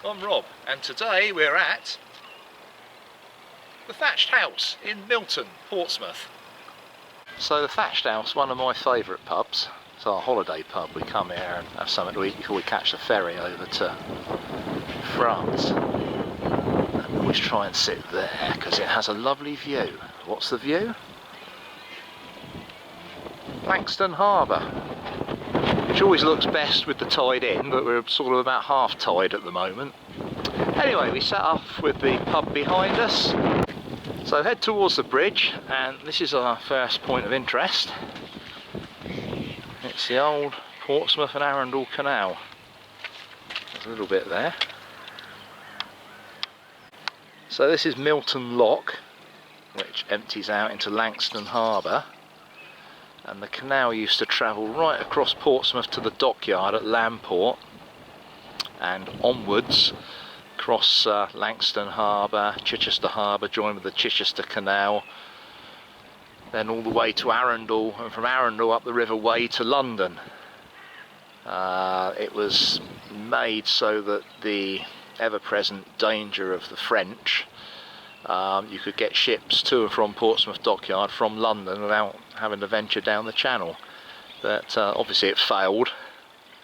I'm Rob, and today we're at the Thatched House in Milton, Portsmouth. So the Thatched House, one of my favourite pubs. It's our holiday pub. We come here and have something to eat before we catch the ferry over to France. And we always try and sit there because it has a lovely view. What's the view? Langstone Harbour, which always looks best with the tide in, but we're sort of about half tide at the moment. Anyway, we set off with the pub behind us, so head towards the bridge, and this is our first point of interest. It's the old Portsmouth and Arundel Canal. There's a little bit there. So this is Milton Lock, which empties out into Langstone Harbour. And the canal used to travel right across Portsmouth to the Dockyard at Landport and onwards across Langstone Harbour, Chichester Harbour, joined with the Chichester Canal, then all the way to Arundel, and from Arundel up the River Way to London. It was made so that the ever-present danger of the French, you could get ships to and from Portsmouth Dockyard from London without having to venture down the channel. But obviously it failed,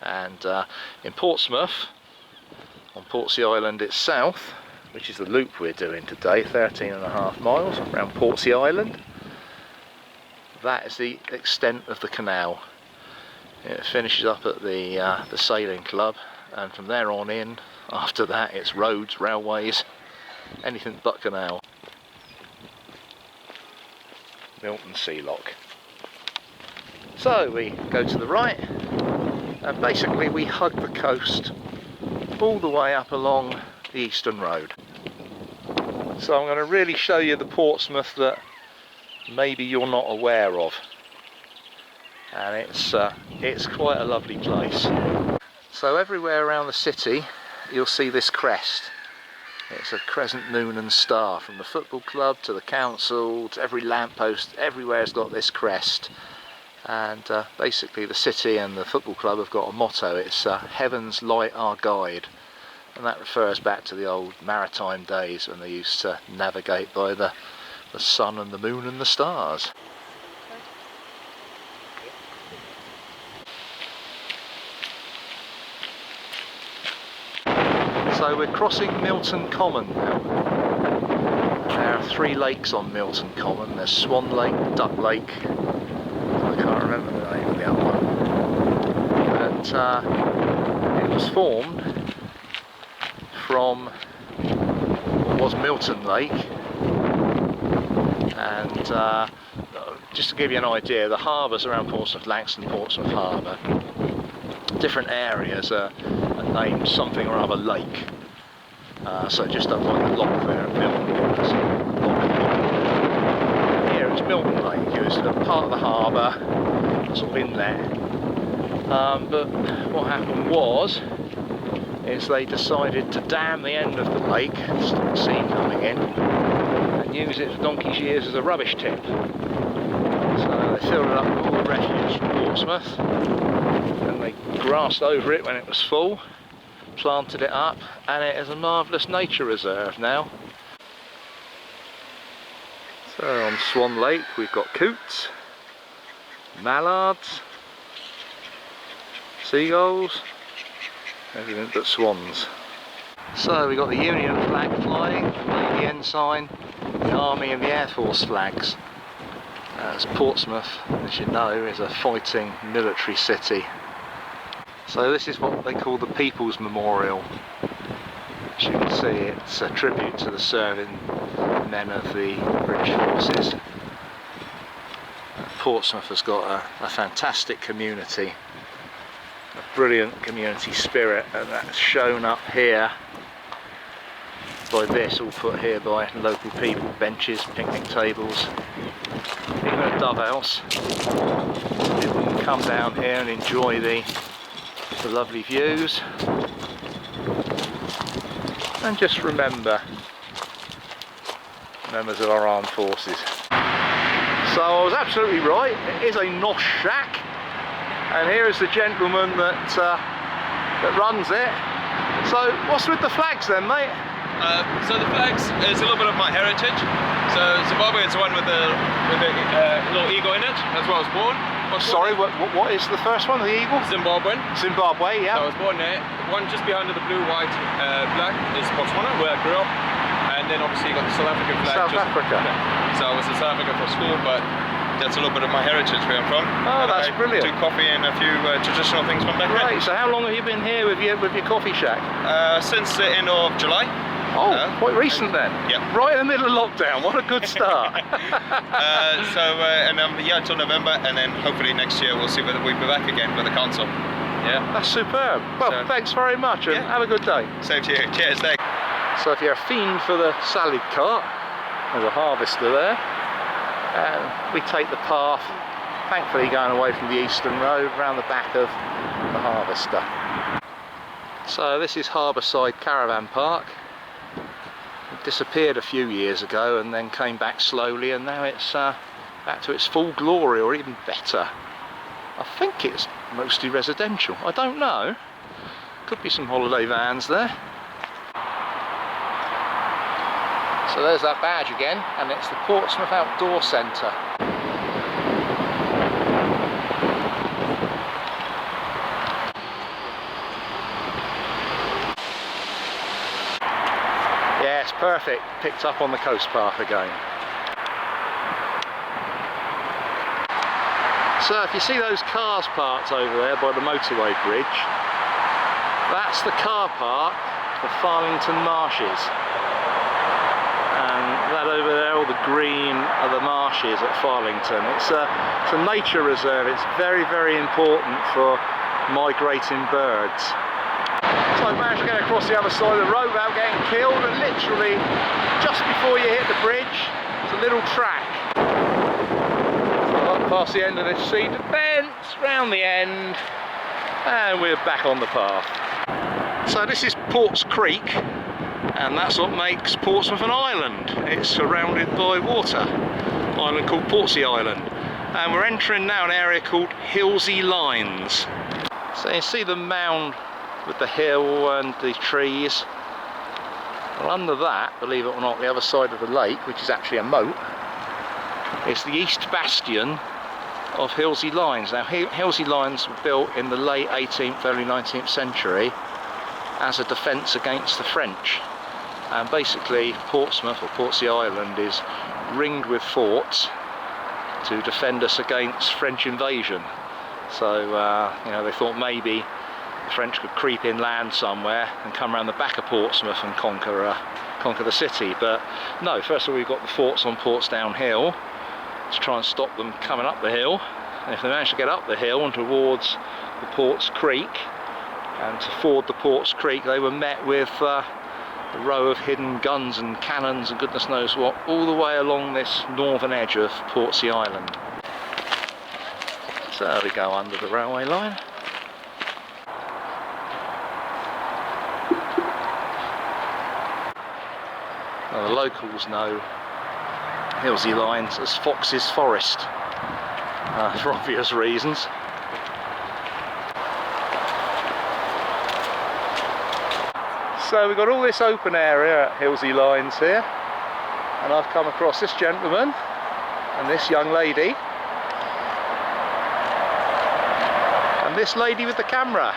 and in Portsmouth, on Portsea Island itself, which is the loop we're doing today, 13.5 miles around Portsea Island, that is the extent of the canal. It finishes up at the sailing club, and from there on in, after that it's roads, railways, anything but canal. Milton Sea Lock. So we go to the right, and basically we hug the coast all the way up along the Eastern Road. So I'm going to really show you the Portsmouth that maybe you're not aware of, and it's quite a lovely place. So everywhere around the city you'll see this crest. It's a crescent, moon and star, from the football club to the council to every lamppost. Everywhere's got this crest, and basically the city and the football club have got a motto. It's heaven's light our guide, and that refers back to the old maritime days when they used to navigate by the sun and the moon and the stars. So we're crossing Milton Common now. There are 3 lakes on Milton Common. There's Swan Lake, Duck Lake, I can't remember the name of the other one. But it was formed from what was Milton Lake, and just to give you an idea, the harbours around Portsmouth, Langstone, Portsmouth Harbour, different areas are named something or other lake. So just up like the lock there at Milton, here it's Milton Lake. It was part of the harbour, sort of inlet. But what happened was, they decided to dam the end of the lake to stop the sea coming in, and use it for donkey's years as a rubbish tip. So they filled it up with all the refuse from Portsmouth, and they grassed over it when it was full, planted it up, and it is a marvellous nature reserve now. So on Swan Lake we've got coots, mallards, seagulls, everything but swans. So we've got the Union flag flying, the Navy ensign, the Army and the Air Force flags. As Portsmouth, as you know, is a fighting military city. So this is what they call the People's Memorial. As you can see, it's a tribute to the serving men of the British forces. Portsmouth has got a fantastic community, a brilliant community spirit, and that's shown up here by this, all put here by local people, benches, picnic tables, even a dove house. People can come down here and enjoy the lovely views, and just remember members of our armed forces. So I was absolutely right, it is a nosh shack, and here is the gentleman that runs it. So what's with the flags then, mate? So the flags is a little bit of my heritage. So Zimbabwe is the one with the little eagle in it. That's where I was born. Sorry, what is the first one? The eagle? Zimbabwean. Zimbabwe, yeah. So I was born there. One just behind the blue, white, black is Portsmouth, where I grew up. And then obviously you got the South African flag. South Africa. Yeah. So I was in South Africa for school, but that's a little bit of my heritage where I'm from. Oh, that's brilliant. Do coffee and a few traditional things from back then. Right, so how long have you been here with your coffee shack? Since the end of July. Oh, quite recent then. Yeah. Right in the middle of lockdown. What a good start. And I'm here until November, and then hopefully next year we'll see whether we'll be back again with the council. Yeah. That's superb. Well, thanks very much, and have a good day. Same to you. Cheers. Thanks. So if you're a fiend for the salad cart, there's a harvester there. We take the path, thankfully going away from the eastern road, round the back of the harvester. So this is Harbourside Caravan Park. It disappeared a few years ago and then came back slowly, and now it's back to its full glory, or even better. I think it's mostly residential. I don't know. Could be some holiday vans there. So there's that badge again, and it's the Portsmouth Outdoor Centre. Yeah, it's perfect. Picked up on the coast path again. So if you see those cars parked over there by the motorway bridge, that's the car park for Farlington Marshes. That over there, all the green are the marshes at Farlington. It's a nature reserve. It's very, very important for migrating birds. So I managed to get across the other side of the road without getting killed, and literally just before you hit the bridge, it's a little track. So up past the end of this cedar fence, round the end, and we're back on the path. So this is Ports Creek, and that's what makes Portsmouth an island. It's surrounded by water. An island called Portsea Island. And we're entering now an area called Hilsea Lines. So you see the mound with the hill and the trees. Well, under that, believe it or not, the other side of the lake, which is actually a moat, is the east bastion of Hilsea Lines. Now Hilsea Lines were built in the late 18th, early 19th century as a defence against the French. And basically Portsmouth, or Portsea Island, is ringed with forts to defend us against French invasion. So you know, they thought maybe the French could creep inland somewhere and come around the back of Portsmouth and conquer the city. But no, first of all we've got the forts on Portsdown Hill to try and stop them coming up the hill. And if they manage to get up the hill and towards the Ports Creek, and to ford the Ports Creek, they were met with a row of hidden guns and cannons and goodness knows what, all the way along this northern edge of Portsea Island. So we go under the railway line. Now, the locals know Hilsea Lines as Fox's Forest, for obvious reasons. So we've got all this open area at Hilsea Lines here, and I've come across this gentleman and this young lady and this lady with the camera.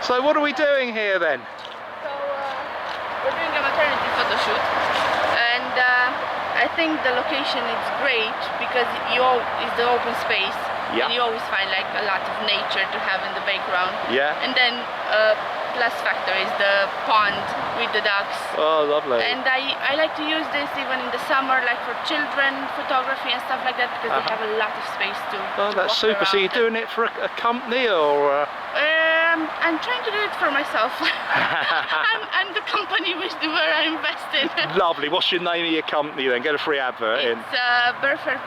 So what are we doing here then? So we're doing a maternity photo shoot, and I think the location is great because it's the open space. Yeah. And you always find like a lot of nature to have in the background. Yeah. And then plus factor is the pond with the ducks. Oh, lovely. And I like to use this even in the summer, like for children photography and stuff like that, because they have a lot of space to Oh, that's super. So you're doing it for a company, or? I'm trying to do it for myself. I'm the company where I invest in. Lovely. What's your name of your company then? Get a free advert in. It's Barefoot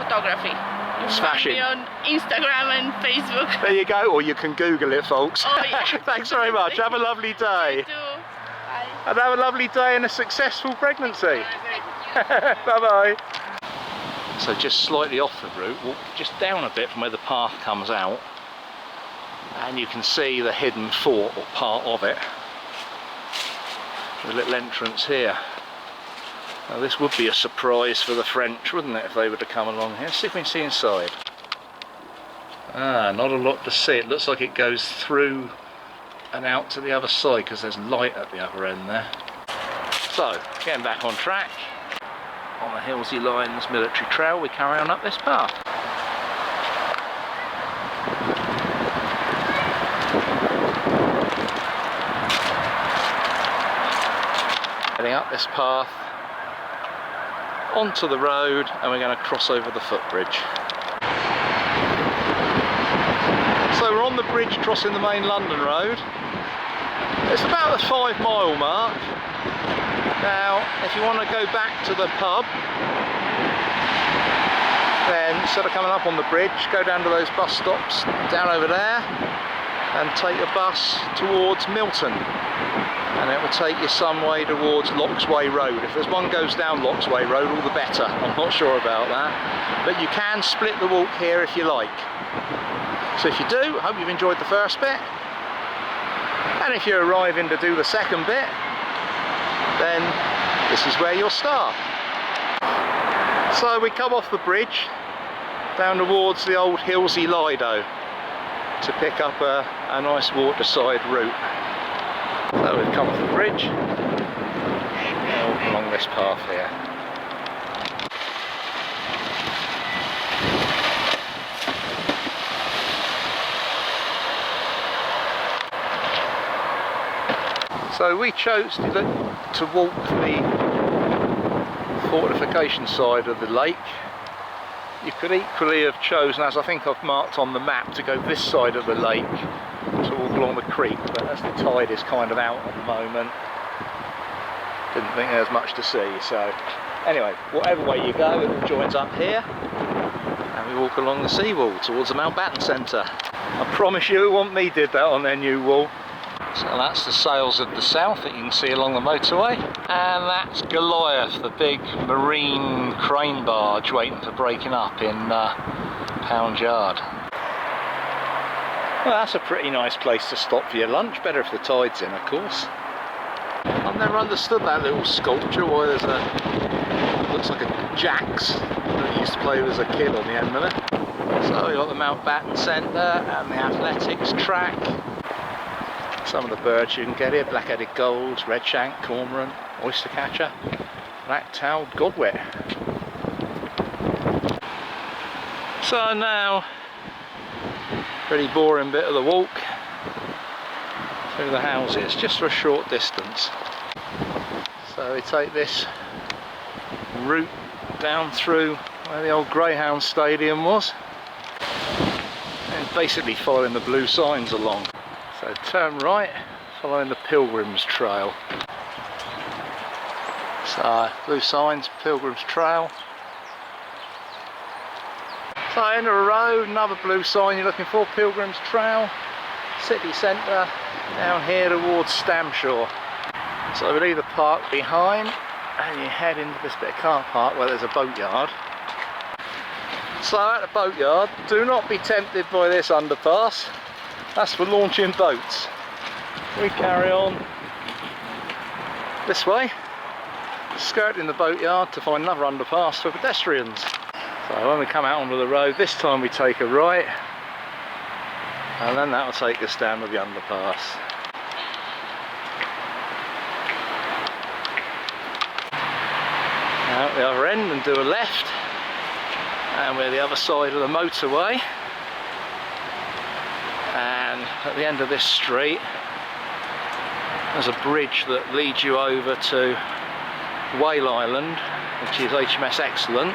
Photography. You can find me on Instagram and Facebook. There you go, or you can Google it, folks. Oh, yeah. Thanks very much. Have a lovely day. You too. Bye. And have a lovely day and a successful pregnancy. Bye-bye. So just slightly off the route, walk just down a bit from where the path comes out, and you can see the hidden fort, or part of it. a little entrance here. Now this would be a surprise for the French, wouldn't it, if they were to come along here. Let's see if we can see inside. Ah, not a lot to see. It looks like it goes through and out to the other side because there's light at the other end there. So, getting back on track on the Hilsea Line's military trail, we carry on up this path. Heading up this path onto the road, and we're going to cross over the footbridge. So we're on the bridge crossing the main London road. It's about the 5 mile mark. Now if you want to go back to the pub, then instead of coming up on the bridge, go down to those bus stops down over there and take a bus towards Milton, and it will take you some way towards Loxway Road. If there's one goes down Loxway Road, all the better. I'm not sure about that, but you can split the walk here if you like. So if you do, I hope you've enjoyed the first bit, and if you're arriving to do the second bit, then this is where you'll start. So we come off the bridge down towards the old Hilsea Lido to pick up a nice waterside route. So we've come off the bridge and along this path here. So we chose to walk the fortification side of the lake. You could equally have chosen, as I think I've marked on the map, to go this side of the lake to walk along the creek, but as the tide is kind of out at the moment, didn't think there's much to see. So anyway, whatever way you go, it all joins up here and we walk along the seawall towards the Mountbatten Centre. I promise you, it wasn't me did that on their new wall. So that's the sails of the south that you can see along the motorway, and that's Goliath, the big marine crane barge waiting for breaking up in Pound Yard. Well, that's a pretty nice place to stop for your lunch, better if the tide's in, of course. I've never understood that little sculpture, why there's looks like a jacks that you used to play with as a kid on the end of it. So we've got the Mountbatten Centre and the athletics track. Some of the birds you can get here: black-headed gulls, redshank, cormorant, oyster catcher, black-tailed godwit. So now, pretty boring bit of the walk through the houses, just for a short distance. So we take this route down through where the old Greyhound Stadium was, and basically following the blue signs along. So turn right, following the Pilgrims Trail. So blue signs, Pilgrims Trail. So end of the road, another blue sign you're looking for, Pilgrims Trail. City centre, down here towards Stamshaw. So we'll leave the park behind and you head into this bit of car park where there's a boatyard. So at the boatyard, do not be tempted by this underpass. That's for launching boats. We carry on this way, skirting the boatyard to find another underpass for pedestrians. So when we come out onto the road, this time we take a right, and then that will take us down to the underpass. Out the other end and do a left, and we're the other side of the motorway. And at the end of this street there's a bridge that leads you over to Whale Island, which is HMS Excellent,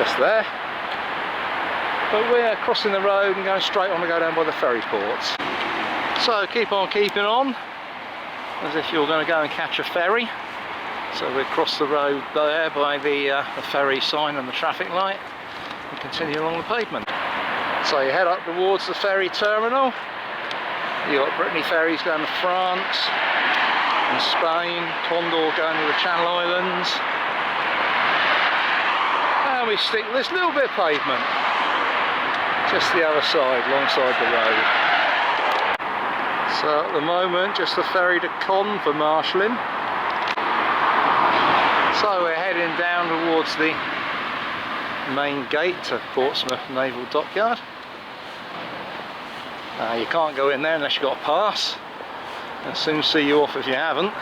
just there. But we're crossing the road and going straight on to go down by the ferry ports. So keep on keeping on, as if you're going to go and catch a ferry. So we cross the road there by the ferry sign and the traffic light and continue along the pavement. So you head up towards the ferry terminal. You've got Brittany ferries going to France and Spain, Condor going to the Channel Islands. And we stick this little bit of pavement just the other side, alongside the road. So at the moment just the ferry to Con for marshalling. So we're heading down towards the main gate to Portsmouth Naval Dockyard. You can't go in there unless you've got a pass. They'll soon see you off if you haven't.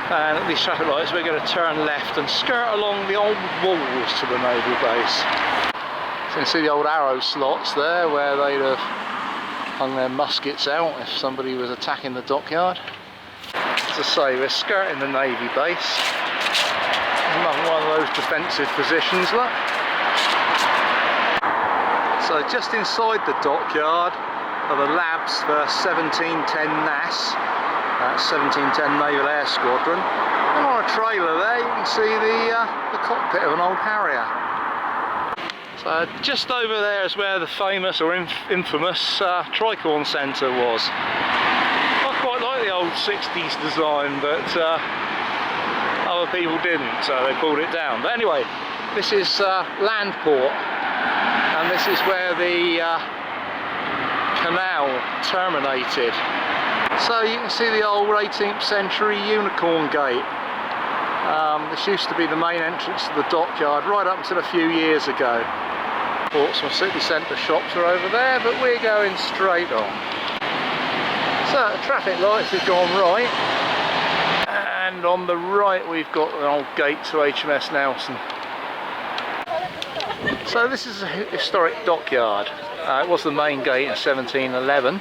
And at these traffic lights we're going to turn left and skirt along the old walls to the naval base. So you can see the old arrow slots there where they'd have hung their muskets out if somebody was attacking the dockyard. As I say, we're skirting the Navy base. Another one of those defensive positions, look. So just inside the dockyard are the labs for 1710 NAS, 1710 Naval Air Squadron. And on a trailer there you can see the cockpit of an old Harrier. So just over there is where the famous or infamous Tricorn Centre was. I quite like the old 60s design, but other people didn't, so they pulled it down. But anyway, this is Landport, and this is where the canal terminated. So you can see the old 18th century Unicorn Gate. This used to be the main entrance to the dockyard right up until a few years ago. Portsmouth City Centre shops are over there, but we're going straight on. So the traffic lights have gone right, and on the right we've got an old gate to HMS Nelson. So this is a historic dockyard. It was the main gate in 1711,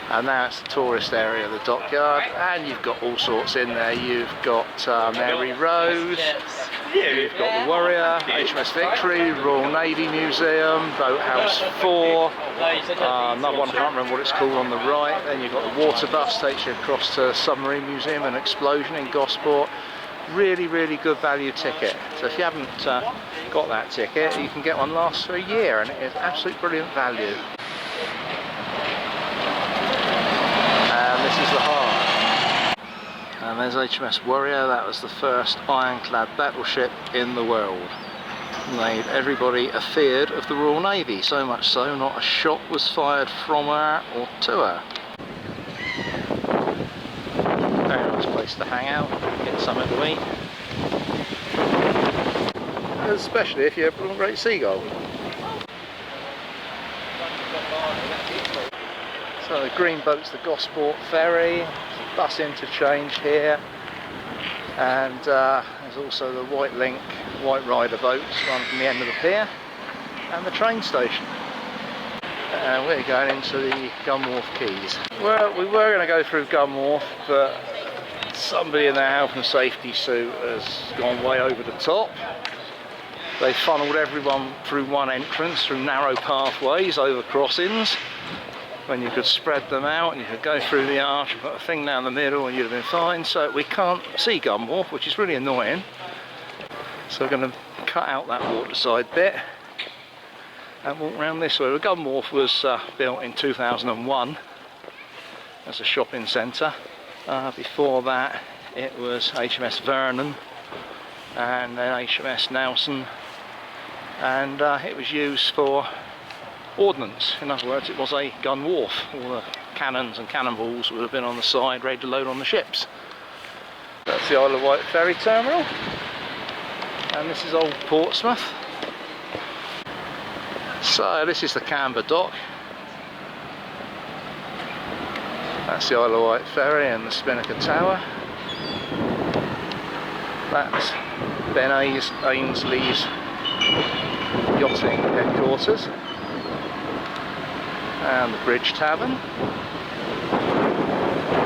and now it's the tourist area of the dockyard, and you've got all sorts in there. You've got Mary Rose, you've got the Warrior, HMS Victory, Royal Navy Museum, Boathouse 4, another one I can't remember what it's called on the right. Then you've got the water bus, takes you across to the Submarine Museum and Explosion in Gosport. Really, really good value ticket. So if you haven't got that ticket, you can get one, lasts for a year, and it is absolute brilliant value. And this is the Heart. And there's HMS Warrior. That was the first ironclad battleship in the world. Made everybody afeard of the Royal Navy, so much so not a shot was fired from her or to her. Very nice place to hang out, get something to eat. Especially if you're a great seagull. So the green boat's the Gosport ferry, there's a bus interchange here, and there's also the White Link White Rider boats run from the end of the pier, and the train station. And we're going into the Gunwharf Quays. Well, we were going to go through Gunwharf, but somebody in their health and safety suit has gone way over the top. They funneled everyone through one entrance, through narrow pathways over crossings, when you could spread them out and you could go through the arch and put a thing down the middle and you'd have been fine. So we can't see Gunwharf, which is really annoying. So we're going to cut out that waterside bit and walk around this way. Gunwharf was built in 2001 as a shopping centre. Before that it was HMS Vernon and then HMS Nelson, and it was used for ordnance. In other words, it was a gun wharf. All the cannons and cannonballs would have been on the side ready to load on the ships. That's the Isle of Wight ferry terminal, and this is old Portsmouth. So this is the Camber Dock. That's the Isle of Wight ferry and the Spinnaker Tower. That's Ben Ainsley's yachting headquarters. And the Bridge Tavern.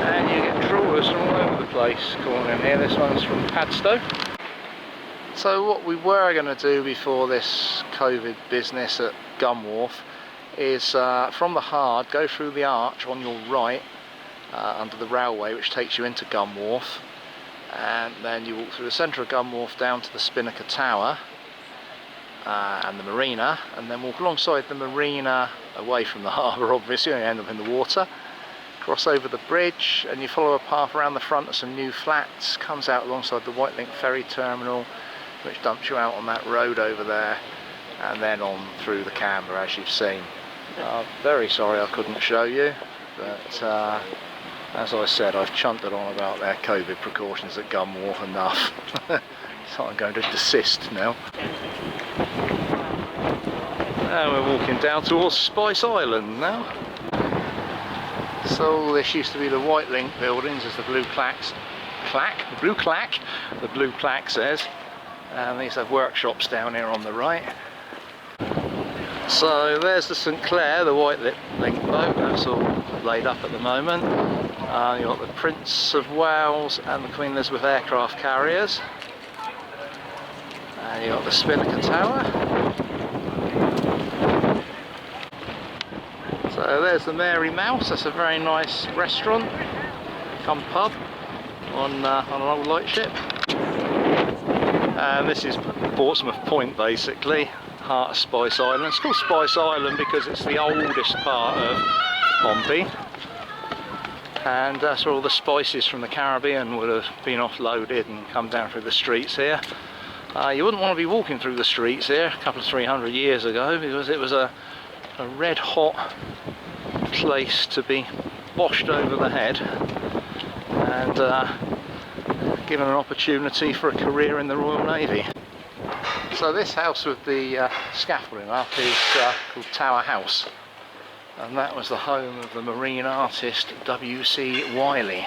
And you get trawlers from all over the place calling in here. This one's from Padstow. So what we were going to do before this COVID business at Gunwharf is from the Hard, go through the arch on your right under the railway, which takes you into Gunwharf, and then you walk through the centre of Gunwharf down to the Spinnaker Tower and the marina, and then walk alongside the marina away from the harbour, obviously, and you end up in the water. Cross over the bridge and you follow a path around the front of some new flats, comes out alongside the White Link ferry terminal, which dumps you out on that road over there, and then on through the Camber, as you've seen. Very sorry I couldn't show you. but as I said, I've chunted on about their COVID precautions at Gunwharf enough. So I'm going to desist now. Now we're walking down towards Spice Island now. So this used to be the White Link buildings, as the blue plaque says. And these have workshops down here on the right. So there's the St Clair, the White Link boat. That's all laid up at the moment. You've got the Prince of Wales and the Queen Elizabeth aircraft carriers. And you've got the Spinnaker Tower. So there's the Mary Mouse. That's a very nice restaurant come pub on an old lightship. And this is Portsmouth Point, basically, heart of Spice Island. It's called Spice Island because it's the oldest part of Pompey, and that's where all the spices from the Caribbean would have been offloaded and come down through the streets here. You wouldn't want to be walking through the streets here a couple of 300 years ago, because it was a red hot place to be washed over the head and given an opportunity for a career in the Royal Navy. So this house with the scaffolding up is called Tower House, and that was the home of the marine artist W.C. Wiley.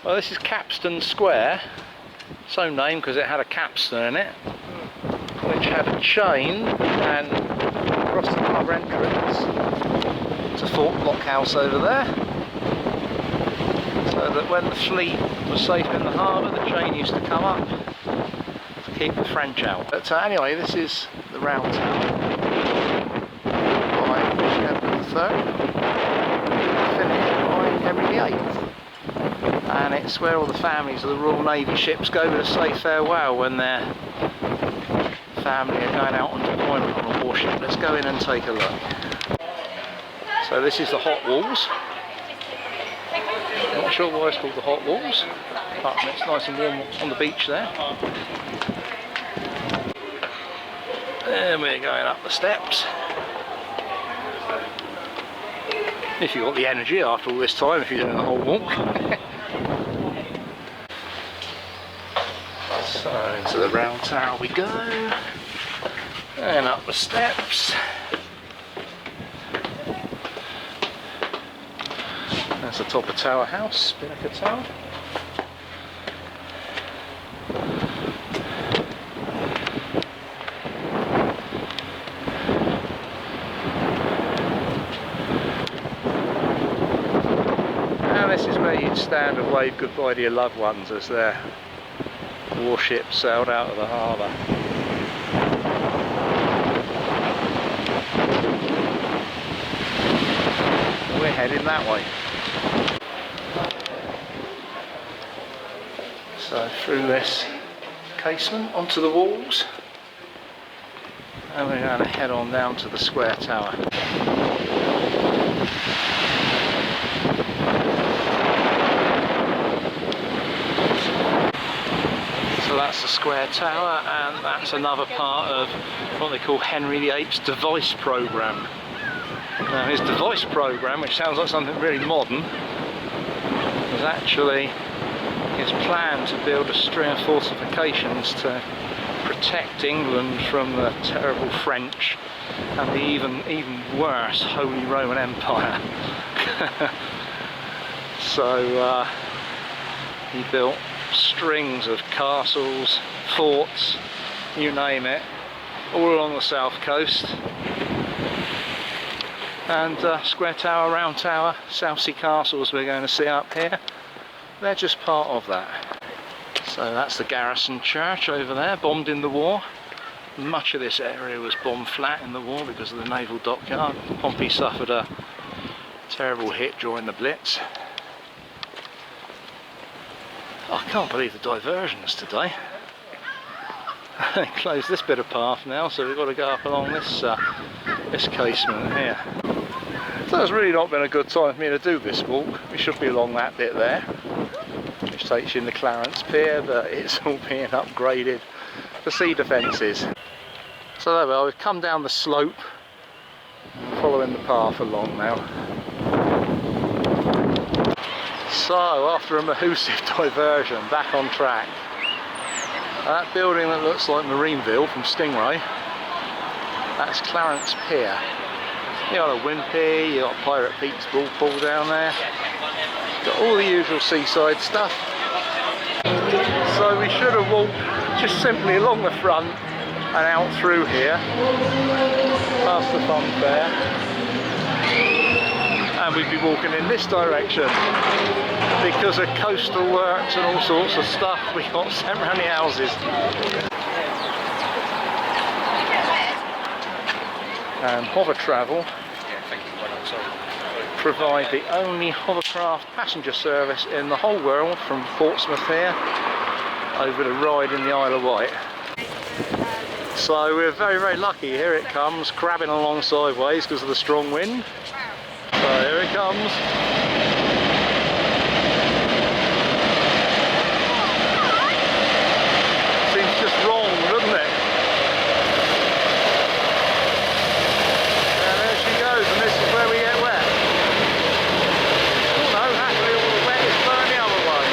Well, this is Capstan Square, so named because it had a capstan in it, which had a chain and across the harbour entrance to Fort Blockhouse over there, so that when the fleet was safe in the harbour, the chain used to come up to keep the French out. But anyway, this is the Round Tower by Edward III, finished by Henry VIII. And it's where all the families of the Royal Navy ships go to say farewell when their family are going out on deployment on a warship. Let's go in and take a look. So this is the Hot Walls. Not sure why it's called the Hot Walls, apart from it's nice and warm on the beach there. And we're going up the steps. If you've got the energy after all this time, if you're doing the whole walk. So into the Round Tower we go, and up the steps. That's the top of Tower House, Spinnaker Tower. And this is where you'd stand and wave goodbye to your loved ones as their warship sailed out of the harbour. We're heading that way. So through this casement onto the walls, and we're going to head on down to the square tower. So that's the square tower, and that's another part of what they call Henry VIII's device programme. Now his device programme, which sounds like something really modern, was actually his plan to build a string of fortifications to protect England from the terrible French and the even worse Holy Roman Empire. So he built strings of castles, forts, you name it, all along the south coast. And Square Tower, Round Tower, Southsea castles we're going to see up here, they're just part of that. So that's the garrison church over there, bombed in the war. Much of this area was bombed flat in the war because of the Naval Dockyard. Pompey suffered a terrible hit during the Blitz. I can't believe the diversions today. They closed this bit of path now, so we've got to go up along this casement here. So it's really not been a good time for me to do this walk. We should be along that bit there, which takes you in the Clarence Pier, but it's all being upgraded for sea defences. So there we are, we've come down the slope, followed following the path along now. So, after a mahoosive diversion, back on track. That building that looks like Marineville from Stingray, that's Clarence Pier. You got a Wimpy, you got Pirate Pete's ball pool down there. Got all the usual seaside stuff. So we should have walked just simply along the front and out through here, past the fun fair, and we'd be walking in this direction. Because of coastal works and all sorts of stuff, we got sent around the houses. And Hover Travel provide the only hovercraft passenger service in the whole world from Portsmouth here over to Ryde in the Isle of Wight. So we're very, very lucky. Here it comes, crabbing along sideways because of the strong wind. So here it comes. Seems just wrong, doesn't it? And there she goes, and this is where we get wet. Oh no, actually all the wet is flowing the other way.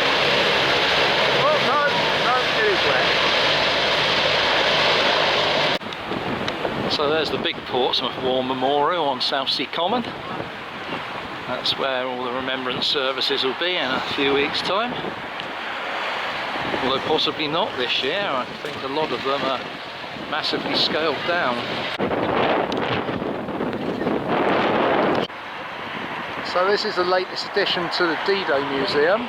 Oh no, it is wet. So there's the big Portsmouth War Memorial on Southsea Common. That's where all the remembrance services will be in a few weeks' time. Although possibly not this year. I think a lot of them are massively scaled down. So this is the latest addition to the D-Day Museum.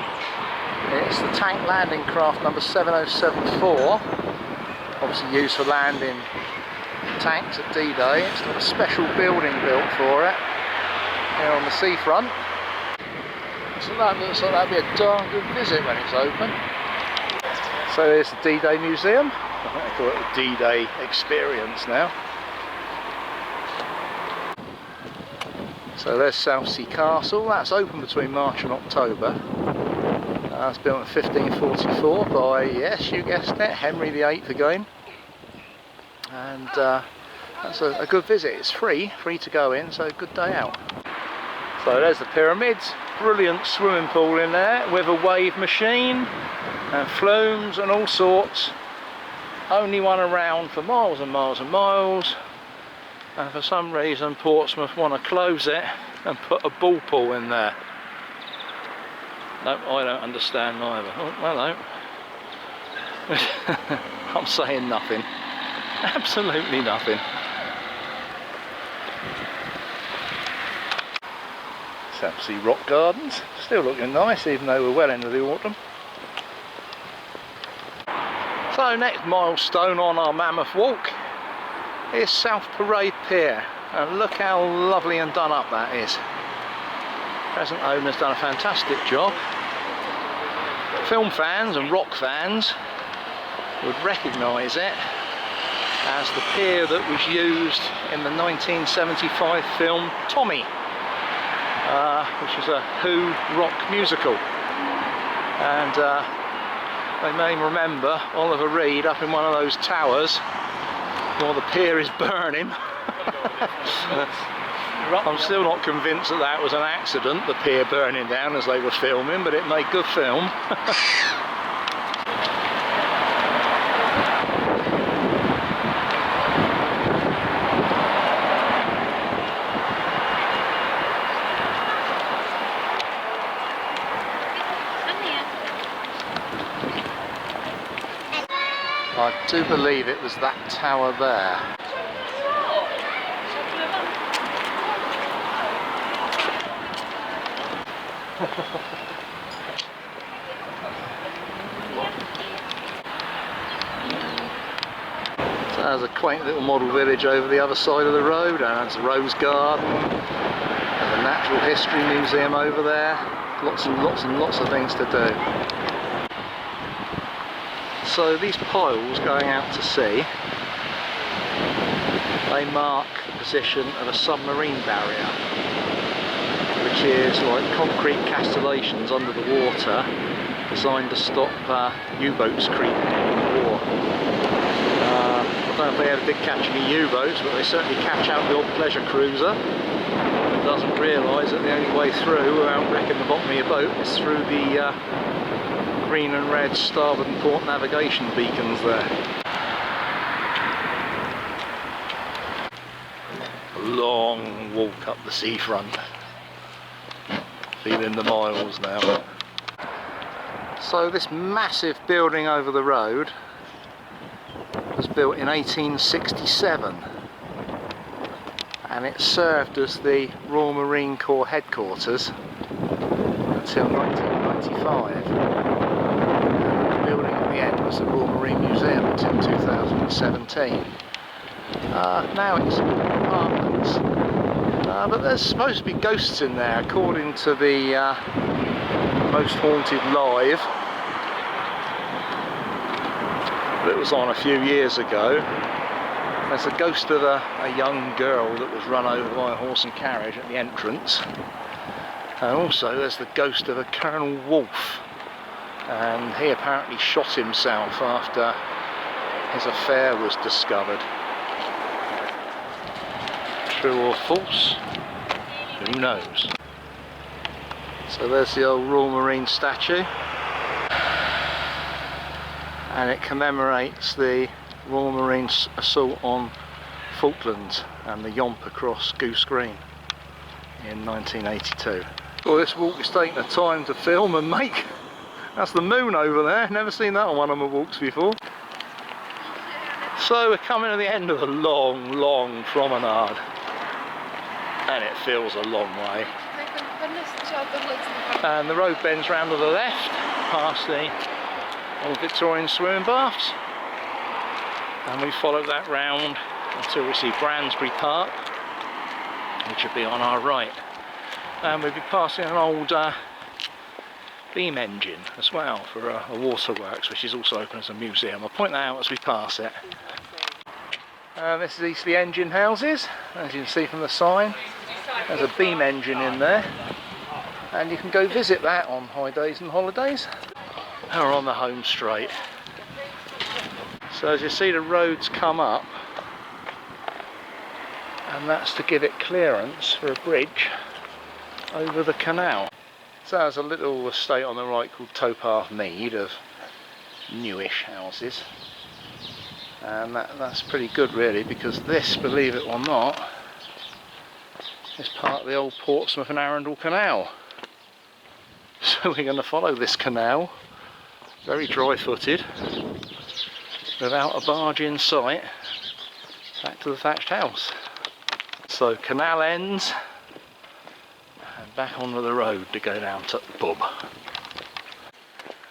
It's the tank landing craft number 7074. Obviously used for landing tanks at D-Day. It's got a special building built for it here on the seafront. So that looks like that'll be a darn good visit when it's open. So there's the D-Day Museum. I think they call it the D-Day Experience now. So there's Southsea Castle. That's open between March and October. That's built in 1544 by, yes, you guessed it, Henry VIII again. And that's a good visit. It's free to go in, so a good day out. So there's the pyramids, brilliant swimming pool in there with a wave machine and flumes and all sorts. Only one around for miles and miles and miles, and for some reason Portsmouth want to close it and put a ball pool in there. No, I don't understand either. Oh, hello. I'm saying nothing. Absolutely nothing. Southsea Rock Gardens, still looking nice even though we're well into the autumn. So next milestone on our mammoth walk is South Parade Pier, and look how lovely and done up that is. Present owner's done a fantastic job. Film fans and rock fans would recognise it as the pier that was used in the 1975 film Tommy, which is a Who rock musical. And they may remember Oliver Reed up in one of those towers while the pier is burning. I'm still not convinced that that was an accident, the pier burning down as they were filming, but it made good film. I do believe it was that tower there. So there's a quaint little model village over the other side of the road, and there's a rose garden, and the Natural History Museum over there. Lots and lots and lots of things to do. So these piles going out to sea, they mark the position of a submarine barrier, which is like concrete castellations under the water designed to stop U-boats creeping in the water. I don't know if they ever did catch any U-boats, but they certainly catch out the old pleasure cruiser. It doesn't realise that the only way through without wrecking the bottom of your boat is through the green and red starboard and port navigation beacons there. A long walk up the seafront. Feeling the miles now. So this massive building over the road was built in 1867 and it served as the Royal Marine Corps headquarters until 1995. The building at the end was the Royal Marine Museum until 2017. Now it's apartments, but there's supposed to be ghosts in there according to the Most Haunted Live that was on a few years ago. There's a ghost of a young girl that was run over by a horse and carriage at the entrance, and also there's the ghost of a Colonel Wolfe, and he apparently shot himself after his affair was discovered. True or false? Who knows? So there's the old Royal Marine statue, and it commemorates the Royal Marine assault on Falklands and the yomp across Goose Green in 1982. Well, this walk is taking the time to film and make. That's the moon over there, never seen that on one of my walks before. So we're coming to the end of a long promenade, and it feels a long way. And the road bends round to the left, past the old Victorian swimming baths, and we follow that round until we see Bransbury Park, which will be on our right. And we'll be passing an old beam engine as well for a waterworks, which is also open as a museum. I'll point that out as we pass it. This is Eastleigh Engine Houses, as you can see from the sign. There's a beam engine in there, and you can go visit that on high days and holidays. And we're on the home straight. So as you see, the roads come up, and that's to give it clearance for a bridge over the canal. So there's a little estate on the right called Towpath Mead of newish houses, and that's pretty good really, because this, believe it or not, is part of the old Portsmouth and Arundel Canal. So we're going to follow this canal, very dry-footed, without a barge in sight, back to the Thatched House. So canal ends, and back onto the road to go down to the pub.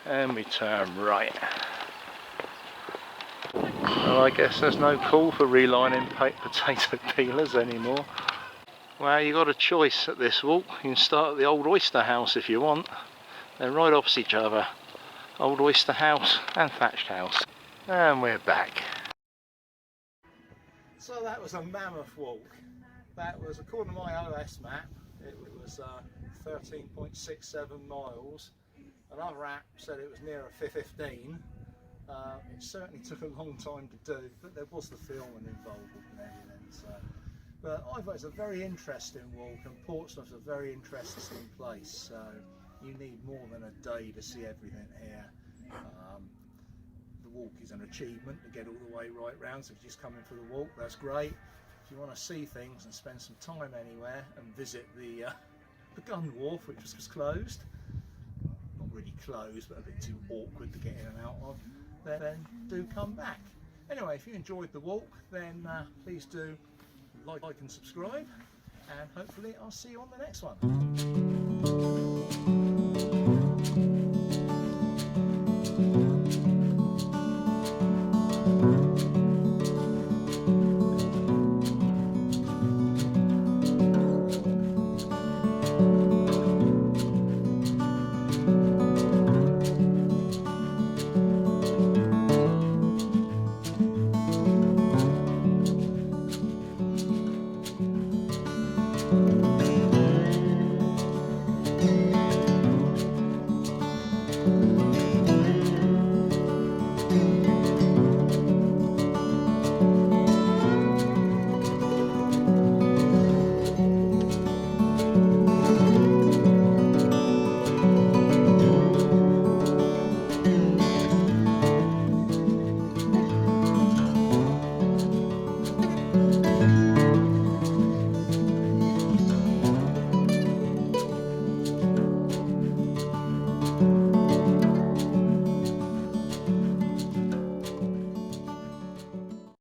And we turn right. Well, I guess there's no call for relining potato peelers anymore. Well, you got a choice at this walk. You can start at the old Oyster House if you want. They're right opposite each other. Old Oyster House and Thatched House. And we're back. So that was a mammoth walk. That was, according to my OS map, it was 13.67 miles. Another app said it was nearer 15. It certainly took a long time to do, but there was the filming involved and everything. So. But I thought it's a very interesting walk, and Portsmouth's a very interesting place, so you need more than a day to see everything here. The walk is an achievement to get all the way right round, so if you're just coming for the walk, that's great. If you want to see things and spend some time anywhere and visit the Gun Wharf, which was closed, not really closed, but a bit too awkward to get in and out of, then do come back. Anyway, if you enjoyed the walk, then please do like and subscribe, and hopefully I'll see you on the next one.